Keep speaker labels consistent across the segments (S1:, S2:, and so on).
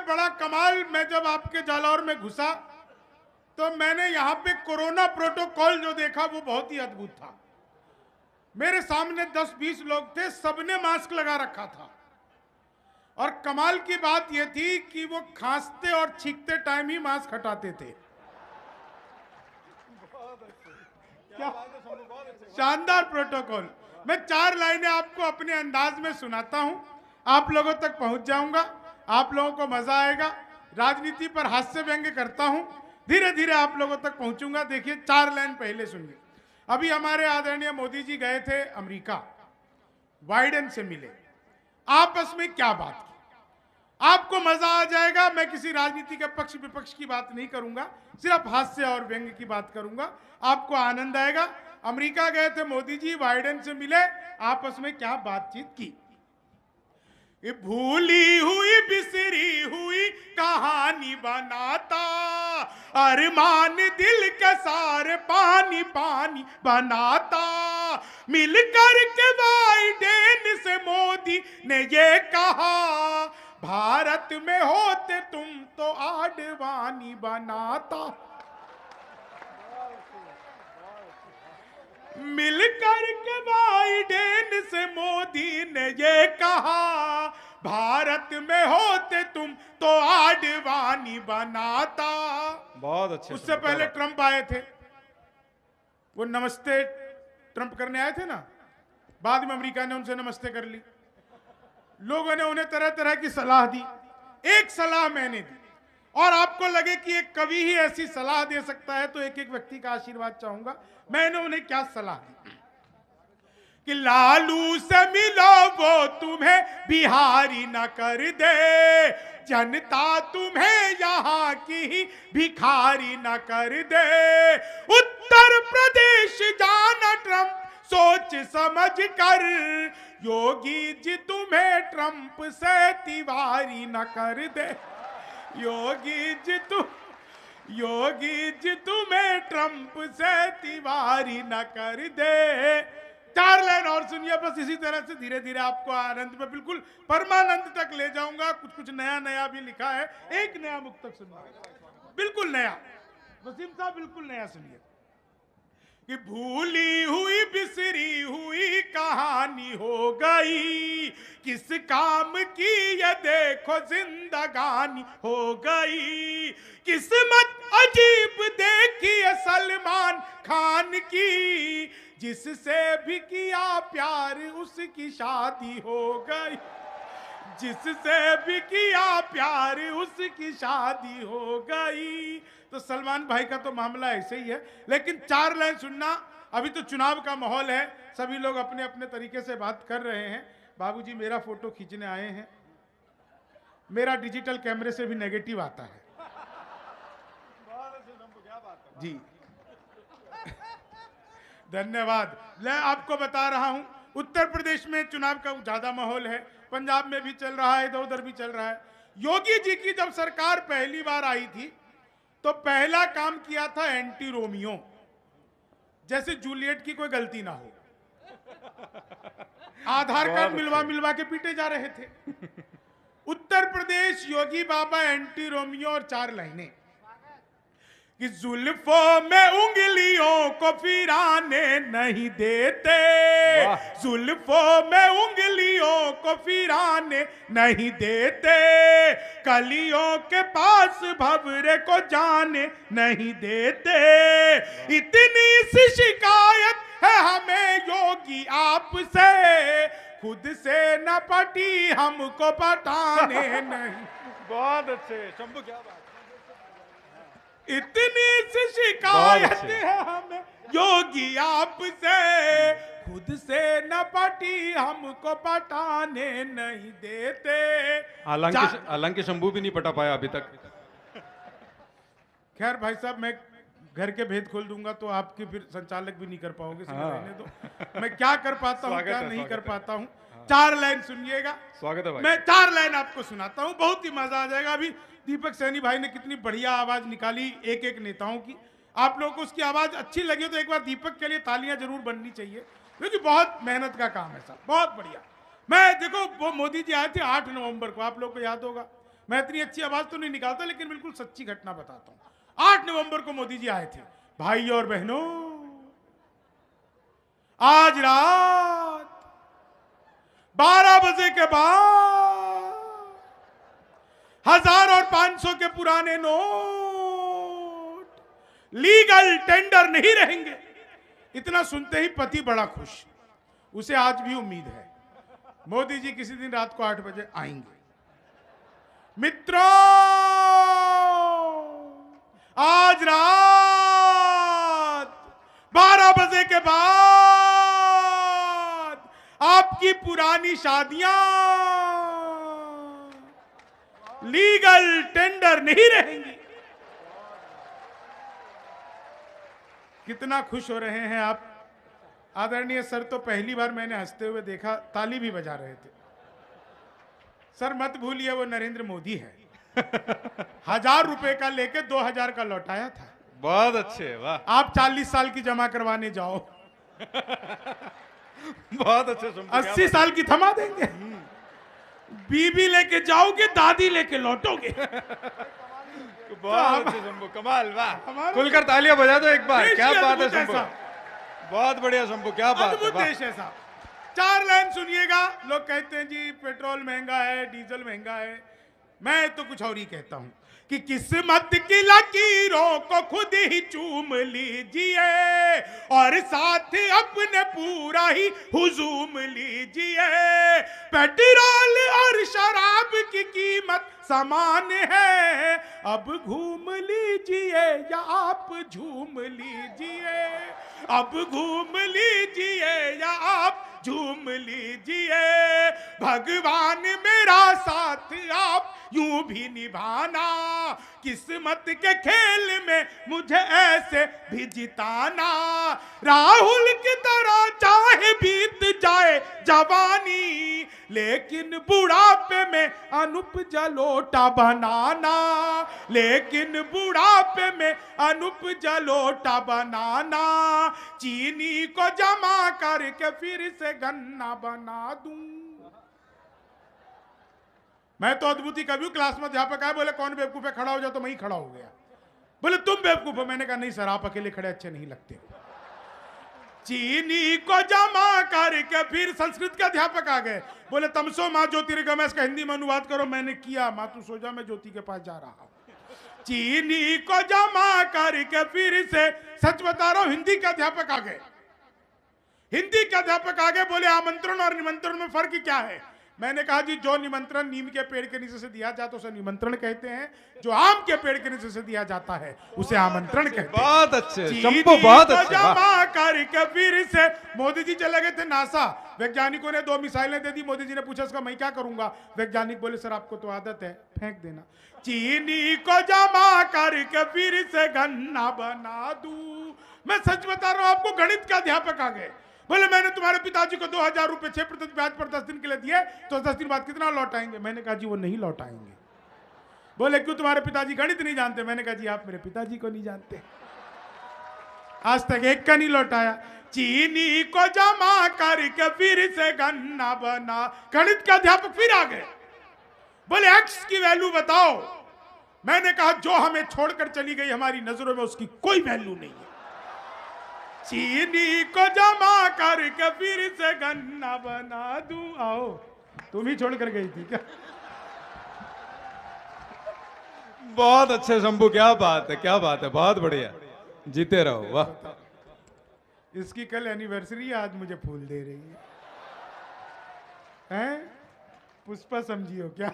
S1: बड़ा कमाल, मैं जब आपके जालौर में घुसा तो मैंने यहाँ पे कोरोना प्रोटोकॉल जो देखा वो बहुत ही अद्भुत था। मेरे सामने 10-20 लोग थे, सबने मास्क लगा रखा था और कमाल की बात यह थी कि वो खांसते और छींकते टाइम ही मास्क हटाते थे। क्या शानदार प्रोटोकॉल। मैं 4 लाइनें आपको अपने अंदाज में सुनाता हूं, आप लोगों तक पहुंच जाऊंगा, आप लोगों को मजा आएगा। राजनीति पर हास्य व्यंग्य करता हूं, धीरे धीरे आप लोगों तक पहुंचूंगा। देखिए 4 लाइन पहले सुनिए। अभी हमारे आदरणीय मोदी जी गए थे अमेरिका, बाइडेन से मिले, आपस में क्या बात की आपको मजा आ जाएगा। मैं किसी राजनीति के पक्ष विपक्ष की बात नहीं करूंगा, सिर्फ हास्य और व्यंग्य की बात करूंगा, आपको आनंद आएगा। अमेरिका गए थे मोदी जी, बाइडेन से मिले, आपस में क्या बातचीत की। भूली हुई बिसरी हुई कहानी बनाता, अरमान दिल के सारे पानी पानी बनाता। मिलकर के बाइडेन से मोदी ने ये कहा, भारत में होते तुम तो आडवाणी बनाता। मिलकर के बाइडेन से मोदी ने ये कहा, भारत में होते तुम तो आडवाणी बनाता।
S2: बहुत अच्छे।
S1: उससे पहले ट्रंप आए थे, वो नमस्ते ट्रंप करने आए थे ना, बाद में अमेरिका ने उनसे नमस्ते कर ली। लोगों ने उन्हें तरह तरह की सलाह दी, एक सलाह मैंने दी, और आपको लगे कि एक कवि ही ऐसी सलाह दे सकता है तो एक एक व्यक्ति का आशीर्वाद चाहूंगा। मैंने उन्हें क्या सलाह दी कि लालू से मिलो वो तुम्हें बिहारी न कर दे, जनता तुम्हें यहाँ की भिखारी न कर दे। उत्तर प्रदेश जाना ट्रंप सोच समझ कर, योगी जी तुम्हें ट्रंप से तिवारी न कर दे। योगी जी तुम्हें ट्रंप से तिवारी न कर दे। 4 लाइन और सुनिए, बस इसी तरह से धीरे धीरे आपको आनंद में बिल्कुल परमानंद तक ले जाऊंगा। कुछ कुछ नया नया भी लिखा है, एक नया मुक्तक सुनिए, बिल्कुल नया, वसीम साहब बिल्कुल नया सुनिए कि भूली हुई बिसरी हुई कहानी हो गई, किस काम की ये देखो जिंदगानी हो गई। किस्मत अजीब देखी है सलमान खान की, जिससे भी किया प्यार उसकी शादी हो गई। जिससे भी किया प्यार उसकी शादी हो गई। तो सलमान भाई का तो मामला ऐसे ही है, लेकिन 4 लाइन सुनना। अभी तो चुनाव का माहौल है, सभी लोग अपने अपने तरीके से बात कर रहे हैं। बाबूजी मेरा फोटो खींचने आए हैं, मेरा डिजिटल कैमरे से भी नेगेटिव आता है जी। धन्यवाद। मैं आपको बता रहा हूं, उत्तर प्रदेश में चुनाव का ज्यादा माहौल है, पंजाब में भी चल रहा है, इधर उधर भी चल रहा है। योगी जी की जब सरकार पहली बार आई थी तो पहला काम किया था एंटी रोमियो, जैसे जूलियट की कोई गलती ना हो। आधार कार्ड मिलवा के पीटे जा रहे थे। उत्तर प्रदेश योगी बाबा एंटी रोमियो। और 4 लाइनें कि जुल्फों में उंगलियों को फिराने नहीं देते, जुल्फों में उंगलियों को फिराने नहीं देते, कलियों के पास भंवरे को जाने नहीं देते। इतनी सी शिकायत है हमें योगी आपसे, खुद से न पटी हमको पटाने नहीं।
S2: बहुत अच्छे शंभू, क्या बात।
S1: इतनी सी शिकायत है हमें योगी आपसे, खुद से न पटी हमको पटाने नहीं देते।
S2: हालांकि शंभू भी नहीं पटा पाया अभी तक।
S1: खैर भाई साहब, मैं घर के भेद खोल दूंगा तो आपके फिर संचालक भी नहीं कर पाओगे। रहने दो, मैं क्या कर पाता हूँ क्या नहीं कर पाता हूँ। 4 लाइन सुनिएगा,
S2: स्वागत है भाई।
S1: मैं 4 लाइन आपको सुनाता हूँ, बहुत ही मजा आ जाएगा। अभी दीपक सैनी भाई ने कितनी बढ़िया आवाज निकाली एक एक नेताओं की। आप लोगों को उसकी आवाज अच्छी लगी तो एक बार दीपक के लिए तालियां जरूर बननी चाहिए, क्योंकि बहुत मेहनत का काम है साहब, बहुत बढ़िया। मैं देखो, वो मोदी जी आए थे 8 नवंबर को, आप लोग को याद होगा। मैं इतनी अच्छी आवाज तो नहीं निकालता, लेकिन बिल्कुल सच्ची घटना बताता हूं। 8 नवंबर को मोदी जी आए थे। भाई और बहनों, आज रात 12 बजे के बाद 1000 और 500 के पुराने नोट लीगल टेंडर नहीं रहेंगे। इतना सुनते ही पति बड़ा खुश। उसे आज भी उम्मीद है मोदी जी किसी दिन रात को 8 बजे आएंगे। मित्रों, आज रात 12 बजे के बाद आपकी पुरानी शादियां लीगल टेंडर नहीं रहेंगी। कितना खुश हो रहे हैं आप। आदरणीय सर तो पहली बार मैंने हंसते हुए देखा, ताली भी बजा रहे थे। सर मत भूलिए वो नरेंद्र मोदी है। 1000 रुपए का लेके 2000 का लौटाया था।
S2: बहुत अच्छे, वाह।
S1: आप 40 साल की जमा करवाने जाओ,
S2: बहुत अच्छे शंभू,
S1: 80 साल की थमा देंगे। बीबी लेके जाओगे, दादी लेके लौटोगे।
S2: बहुत अच्छे शंभू, कमाल, वाह।
S1: हमारा
S2: खुलकर तालियां बजा दो एक बार। क्या बात है शंभू,
S1: ऐसा।
S2: बहुत बढ़िया शंभू, क्या बात है,
S1: अद्भुत
S2: वाह।
S1: देश ऐसा। 4 लाइन सुनिएगा। लोग कहते हैं जी पेट्रोल महंगा है, डीजल महंगा है। मैं तो कुछ और ही कहता हूं कि किस्मत की लकीरों को खुद ही चूम लीजिए और साथ अपने पूरा ही हुजूम लीजिए। पेट्रोल और शराब की कीमत समान है, अब घूम लीजिए या आप झूम लीजिए। अब घूम लीजिए या आप झूम लीजिए। भगवान मेरा साथ आप यूं भी निभाना, किस्मत के खेल में मुझे ऐसे भी जिताना। राहुल की तरह चाहे बीत जाए जवानी, लेकिन बुढ़ापे में अनुप जलोटा बनाना। लेकिन बुढ़ापे में अनुप जलोटा बनाना। चीनी को जमा करके फिर से गन्ना बना दूं। मैं तो अद्भुत ही कभी हूं। क्लास में अध्यापक आए, बोले कौन बेवकूफ है, खड़ा हो जाओ, तो मैं ही खड़ा हो गया। बोले तुम बेवकूफ हो। मैंने कहा नहीं सर, आप अकेले खड़े अच्छे नहीं लगते। चीनी को जमा करके फिर संस्कृत के अध्यापक आ गए, बोले तमसो माँ ज्योतिर्गमय, इसका हिंदी में अनुवाद करो। मैंने किया। माँ तू सो जा, मैं ज्योति के पास जा रहा हूं। चीनी को जमा करके फिर से, सच बता रहा हूं, हिंदी के अध्यापक आ गए। हिंदी के अध्यापक आ गए, बोले आमंत्रण और निमंत्रण में फर्क क्या है। मैंने कहा जी जो निमंत्रण नीम के पेड़ के नीचे से दिया जाता है उसे निमंत्रण कहते हैं, जो आम के पेड़ के नीचे से दिया जाता है उसे आमंत्रण कहते हैं।
S2: बहुत अच्छे शंभू, बहुत अच्छे।
S1: जमा करके फिर से मोदी जी चले गए थे नासा। वैज्ञानिकों ने 2 मिसाइलें दे दी। मोदी जी ने पूछा इसका मैं क्या करूंगा। वैज्ञानिक बोले सर आपको तो आदत है, फेंक देना। चीनी को जमा करके फिर से गन्ना बना दूं। मैं सच बता रहा हूं आपको, गणित का अध्यापक आ गए, बोले मैंने तुम्हारे पिताजी को 2000 रुपए 6% ब्याज पर 10 दिन के लिए दिए, तो 10 दिन बाद कितना लौटाएंगे। मैंने कहा जी वो नहीं लौटाएंगे। बोले क्यों, तुम्हारे पिताजी गणित नहीं जानते। मैंने कहा जी आप मेरे पिताजी को नहीं जानते, आज तक एक का नहीं लौटाया। चीनी को जमा करके फिर से गन्ना बना। गणित का अध्यापक फिर आ गए, बोले एक्स की वैल्यू बताओ। मैंने कहा जो हमें छोड़कर चली गई हमारी नजरों में उसकी कोई वैल्यू नहीं है। चीनी को जमा करके फिर से गन्ना बना दूं। आओ, तुम ही छोड़ कर गई थी क्या।
S2: बहुत अच्छे शंभू, क्या बात है, क्या बात है, बहुत बढ़िया। जीते रहो, वाह।
S1: इसकी कल एनिवर्सरी, आज मुझे फूल दे रही है, हैं? पुष्पा समझियो क्या,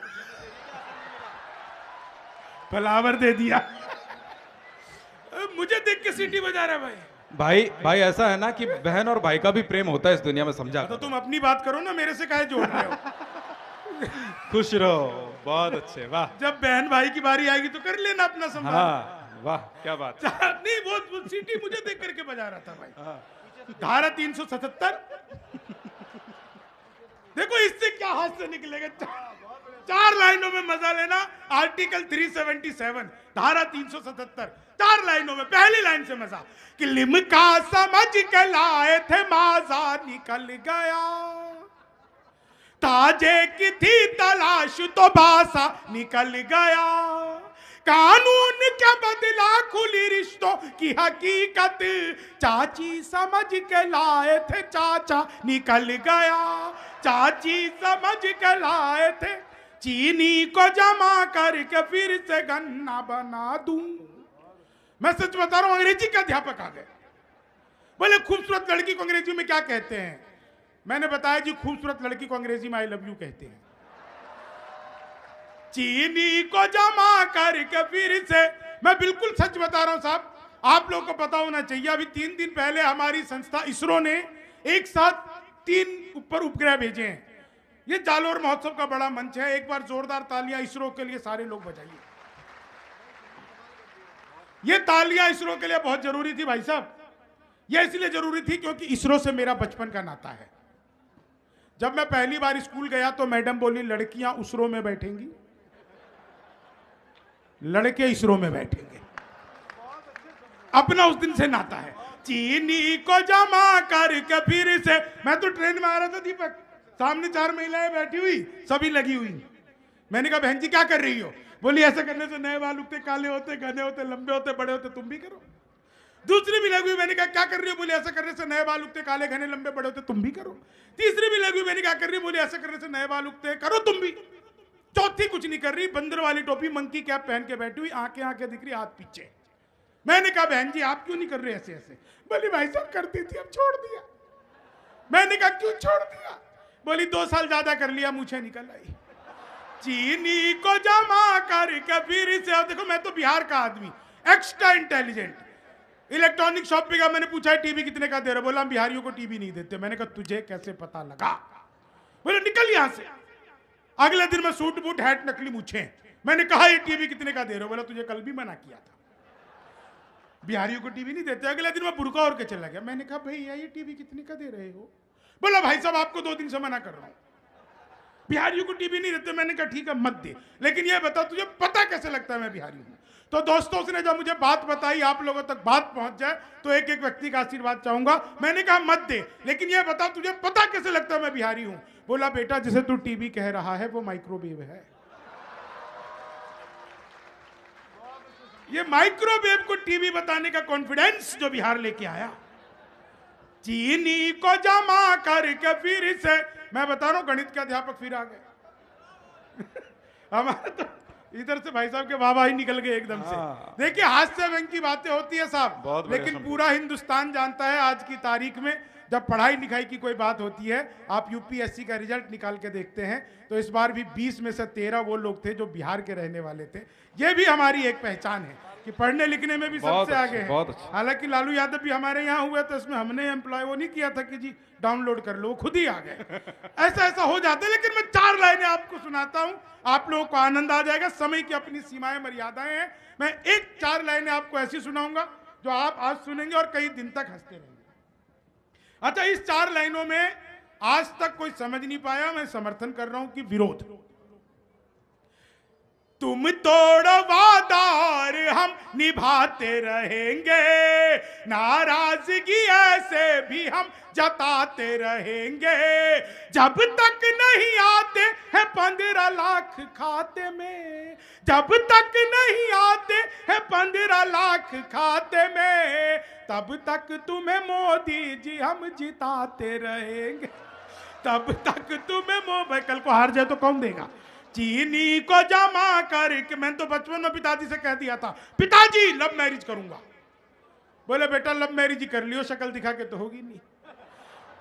S1: फ्लावर दे दिया। मुझे देख के सीटी बजा रहा है भाई।
S2: भाई ऐसा है ना कि बहन और भाई का भी प्रेम होता है इस दुनिया में, समझा।
S1: तो तुम अपनी बात करो ना, मेरे से काहे जोड़ रहे हो।
S2: खुश रहो, बहुत अच्छे, वाह।
S1: जब बहन भाई की बारी आएगी तो कर लेना अपना संभाल।
S2: हाँ, वाह, क्या बात है।
S1: नहीं वो सीटी मुझे देख करके बजा रहा था भाई। धारा 377 देखो इससे क्या हाथ से निकलेगा। 4 लाइनों में मजा लेना। आर्टिकल 377 धारा 377 4 लाइनों में। पहली लाइन से मजा कि लिमका समझ के लाए थे माजा निकल गया, ताजे की थी तलाश तो भाषा निकल गया, कानून क्या बदला खुली रिश्तों की हकीकत, चाची समझ के लाए थे चाचा निकल गया, चाची समझ के लाए थे, चीनी को जमा करके फिर से गन्ना बना दूं। मैं सच बता रहा हूं, अंग्रेजी का अध्यापक आ गए। बोले खूबसूरत लड़की को अंग्रेजी में क्या कहते हैं? मैंने बताया जी खूबसूरत लड़की को अंग्रेजी में आई लव यू कहते हैं। चीनी को जमा करके फिर से, मैं बिल्कुल सच बता रहा हूं साहब, आप लोगों को पता होना चाहिए, अभी 3 दिन पहले हमारी संस्था इसरो ने एक साथ 3 ऊपर उपग्रह भेजे हैं। ये जालोर महोत्सव का बड़ा मंच है, एक बार जोरदार तालियां इसरो के लिए सारे लोग बजाइए। ये तालियां इसरो के लिए बहुत जरूरी थी भाई साहब। ये इसलिए जरूरी थी क्योंकि इसरो से मेरा बचपन का नाता है। जब मैं पहली बार स्कूल गया तो मैडम बोली लड़कियां उसरो में बैठेंगी, लड़के इसरो में बैठेंगे। अपना उस दिन से नाता है। चीनी को जमा करके फिर से, मैं तो ट्रेन में आ रहा था दीपक, सामने 4 महिलाएं बैठी हुई, सभी लगी हुई। मैंने कहा बहन जी क्या कर रही हो? बोली ऐसा करने से नए बाल उगते, काले होते, घने होते, लंबे होते, बड़े होते, तुम भी करो। दूसरी भी लगी हुई, मैंने कहा क्या कर रही हो? बोली ऐसा करने से नए बाल उगते, काले घने लंबे बड़े होते, तुम भी करो। तीसरी भी लगी हुई, मैंने क्या कर रही हो? बोली ऐसा करने से नए बाल उगते, करो तुम भी। चौथी कुछ नहीं कर रही, बंदर वाली टोपी मंकी कैप पहन के बैठी हुई, आंखें आंखें दिख रही, हाथ पीछे। मैंने कहा बहन जी आप क्यों नहीं कर रहे ऐसे ऐसे? बोली भाई साहब करती थी अब छोड़ दिया। मैंने कहा क्यों छोड़ दिया? बोली 2 साल ज्यादा कर लिया, मुझे निकल आई। चीनी को जमा करके फिर से, देखो मैं तो बिहार का आदमी, एक्स्ट्रा इंटेलिजेंट। इलेक्ट्रॉनिक शॉप पे गया, मैंने पूछा टीवी कितने का दे रहे? बोला हम बिहारियों को टीवी नहीं देते। मैंने कहा तुझे कैसे पता लगा? बोले निकल यहां से। अगले दिन मैं सूट बूट हैट नकली मूछे, मैंने कहा ये टीवी कितने का दे रहे हो? बोला तुझे कल भी मना किया था, बिहारियों को टीवी नहीं देते। अगले दिन मैं बुर्का और के चला गया। मैंने कहा भैया ये टीवी कितने का दे रहे हो? बोला भाई साहब आपको 2 दिन से मना कर रहा हूं, बिहारियों को टीवी नहीं देते। मैंने कहा ठीक है मत दे, लेकिन ये बता तुझे पता कैसे लगता है मैं बिहारी हूं? तो दोस्तों उसने जब मुझे बात बताई, आप लोगों तक बात पहुंच जाए तो एक एक व्यक्ति का आशीर्वाद चाहूंगा। मैंने कहा मत दे, लेकिन ये बता तुझे पता कैसे लगता है मैं बिहारी हूं? बोला बेटा जिसे तू टीवी कह रहा है वो माइक्रोवेव है। ये माइक्रोवेव को टीवी बताने का कॉन्फिडेंस जो बिहार लेके आया। चीनी को जमा करके फिर से, मैं बता रहा हूं गणित के अध्यापक फिर आ गए। हमारे तो इधर से भाई साहब के बाबा ही निकल गए एकदम से। देखिए हास्य व्यंग की बातें होती है साहब, लेकिन पूरा हिंदुस्तान जानता है आज की तारीख में जब पढ़ाई लिखाई की कोई बात होती है, आप यूपीएससी का रिजल्ट निकाल के देखते हैं तो इस बार भी 20 में से 13 वो लोग थे जो बिहार के रहने वाले थे। ये भी हमारी एक पहचान है कि पढ़ने लिखने में भी सबसे आगे है। हालांकि लालू यादव भी हमारे यहाँ हुए तो इसमें हमने एम्प्लॉय वो नहीं किया था कि जी डाउनलोड कर लो, खुद ही आ गए। ऐसा ऐसा हो जाता है। लेकिन मैं 4 लाइनें आपको सुनाता हूं, आप लोगों को आनंद आ जाएगा। समय की अपनी सीमाएं मर्यादाएं हैं। मैं 4 लाइनें आपको ऐसी सुनाऊंगा जो आप आज सुनेंगे और कई दिन तक हंसते रहेंगे। अच्छा इस 4 लाइनों में आज तक कोई समझ नहीं पाया, मैं समर्थन कर रहा हूं कि विरोध। तुम तोड़ो वादा और हम निभाते रहेंगे, नाराजगी ऐसे भी हम जताते रहेंगे, जब तक नहीं आते हैं 15 लाख खाते में, जब तक नहीं आते हैं 15 लाख खाते में, तब तक तुम्हें मोदी जी हम जिताते रहेंगे, तब तक तुम्हें कल को हार जाए तो कौन देगा? चीनी को जमा करके, मैंने तो बचपन में पिताजी से कह दिया था पिताजी लव मैरिज करूंगा। बोले बेटा लव मैरिज ही कर लियो, शक्ल दिखा के तो होगी नहीं।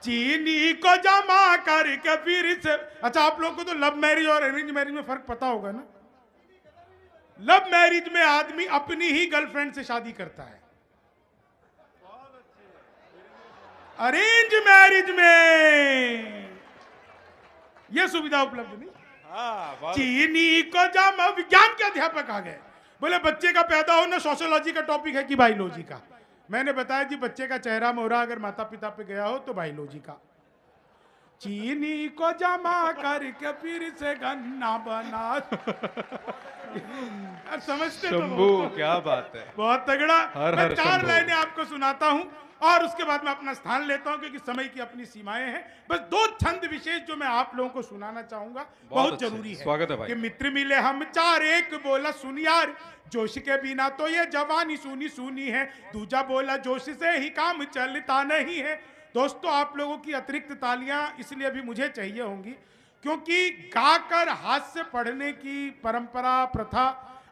S1: चीनी को जमा करके फिर से, अच्छा आप लोगों को तो लव मैरिज और अरेंज मैरिज में फर्क पता होगा ना। लव मैरिज में आदमी अपनी ही गर्लफ्रेंड से शादी करता है, अरेंज मैरिज में यह सुविधा उपलब्ध नहीं। चीनी को जमा, विज्ञान के अध्यापक आ गए। बोले बच्चे का पैदा होना सोशियोलॉजी का टॉपिक है कि बायोलॉजी का? मैंने बताया जी बच्चे का चेहरा मोहरा अगर माता पिता पे गया हो तो बायोलॉजी का। चीनी को जमा करके फिर से गन्ना बना। समझते
S2: शंभू, क्या बात है,
S1: बहुत तगड़ा।
S2: हर
S1: मैं
S2: हर
S1: 4
S2: शंभू।
S1: लाइनें आपको सुनाता हूं और उसके बाद मैं अपना स्थान लेता हूं क्योंकि समय की अपनी सीमाएं हैं। बस दो छंद विशेष जो मैं आप लोगों को सुनाना चाहूंगा, बहुत
S2: अच्छे,
S1: जरूरी है।
S2: स्वागत है भाई।
S1: कि मित्र मिले हम चार, एक बोला सुन यार, जोश के बिना तो ये जवानी सूनी सूनी है, दूजा बोला जोश से ही काम चलता नहीं है। दोस्तों, आप लोगों की अतिरिक्त तालियां इसलिए अभी मुझे चाहिए होंगी क्योंकि गाकर हास्य पढ़ने की परंपरा, प्रथा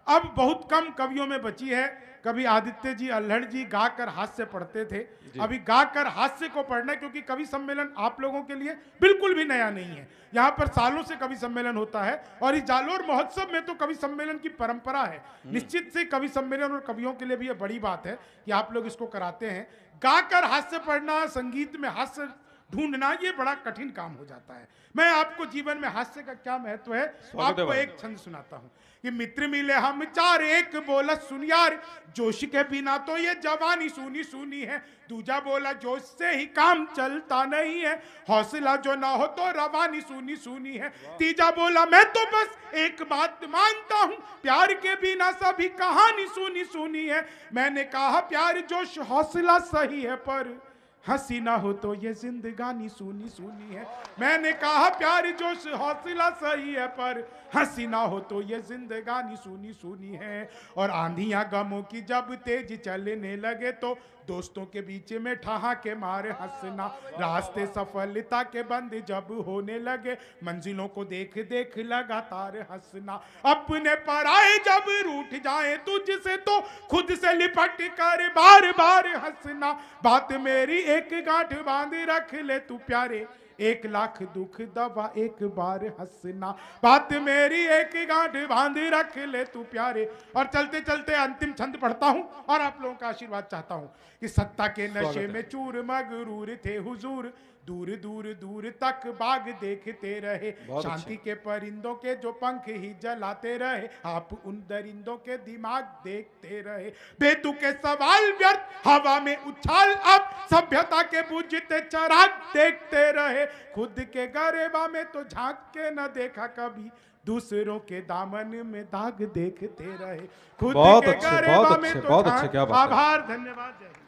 S1: अब बहुत कम कवियों में बची है। कभी आदित्य जी, अल्हड़ जी गाकर हास्य पढ़ते थे, अभी गाकर हास्य को पढ़ना, क्योंकि कवि सम्मेलन आप लोगों के लिए बिल्कुल भी नया नहीं है। यहाँ पर सालों से कवि सम्मेलन होता है और इस जालोर महोत्सव में तो कवि सम्मेलन की परंपरा है। निश्चित से कवि सम्मेलन और कवियों के लिए भी यह बड़ी बात है कि आप लोग इसको कराते हैं। गाकर हास्य पढ़ना, संगीत में हास्य ढूंढना, ये बड़ा कठिन काम हो जाता है। मैं आपको जीवन में हास्य का क्या महत्व है आपको एक छंद सुनाता हूं कि मित्र मिले हम चार, एक बोला सुन यार, जोश के बिना तो ये जवानी सूनी सूनी है, दूजा बोला जोश से ही काम चलता नहीं है, हौसला जो ना हो तो रवानी सूनी सूनी है, तीजा बोला मैं तो बस एक बात मानता हूं, प्यार के बिना सभी कहानी सूनी सूनी है। मैंने कहा प्यार जोश हौसला सही है पर हंसी ना हो तो ये जिंदगानी सूनी सूनी है। मैंने कहा प्यार जोश हौसला सही है पर हंसी ना हो तो ये जिंदगानी सूनी सूनी है। और आंधियां गमों की जब तेज चलने लगे तो दोस्तों के बीच में ठहाके मारे हंसना, रास्ते सफलता के बंद जब होने लगे मंजिलों को देख देख लगातार हंसना, अपने पराए जब रूठ जाए तुझसे तो खुद से लिपट कर बार बार हंसना, बात मेरी एक गांठ बांध रख ले तू प्यारे, 1,00,000 दुख दबा एक बार हंसना, बात मेरी एक गांठ बांध रख ले तू प्यारे। और चलते चलते अंतिम छंद पढ़ता हूं और आप लोगों का आशीर्वाद चाहता हूं कि सत्ता के नशे में चूर मगरूर थे हुजूर, दूर दूर दूर तक बाग देखते रहे, शांति के परिंदों के जो पंख ही जलाते रहे, आप उन दरिंदों के दिमाग देखते रहे, बेतुके सवाल व्यर्थ हवा में उछाल, अब सभ्यता के बुझते चराग देखते रहे, खुद के गरेबा में तो झांक के न देखा कभी, दूसरों के दामन में दाग देखते रहे, खुद के गरेबा में तो
S2: बहुत अच्छे, क्या बात है।
S1: आभार, धन्यवाद।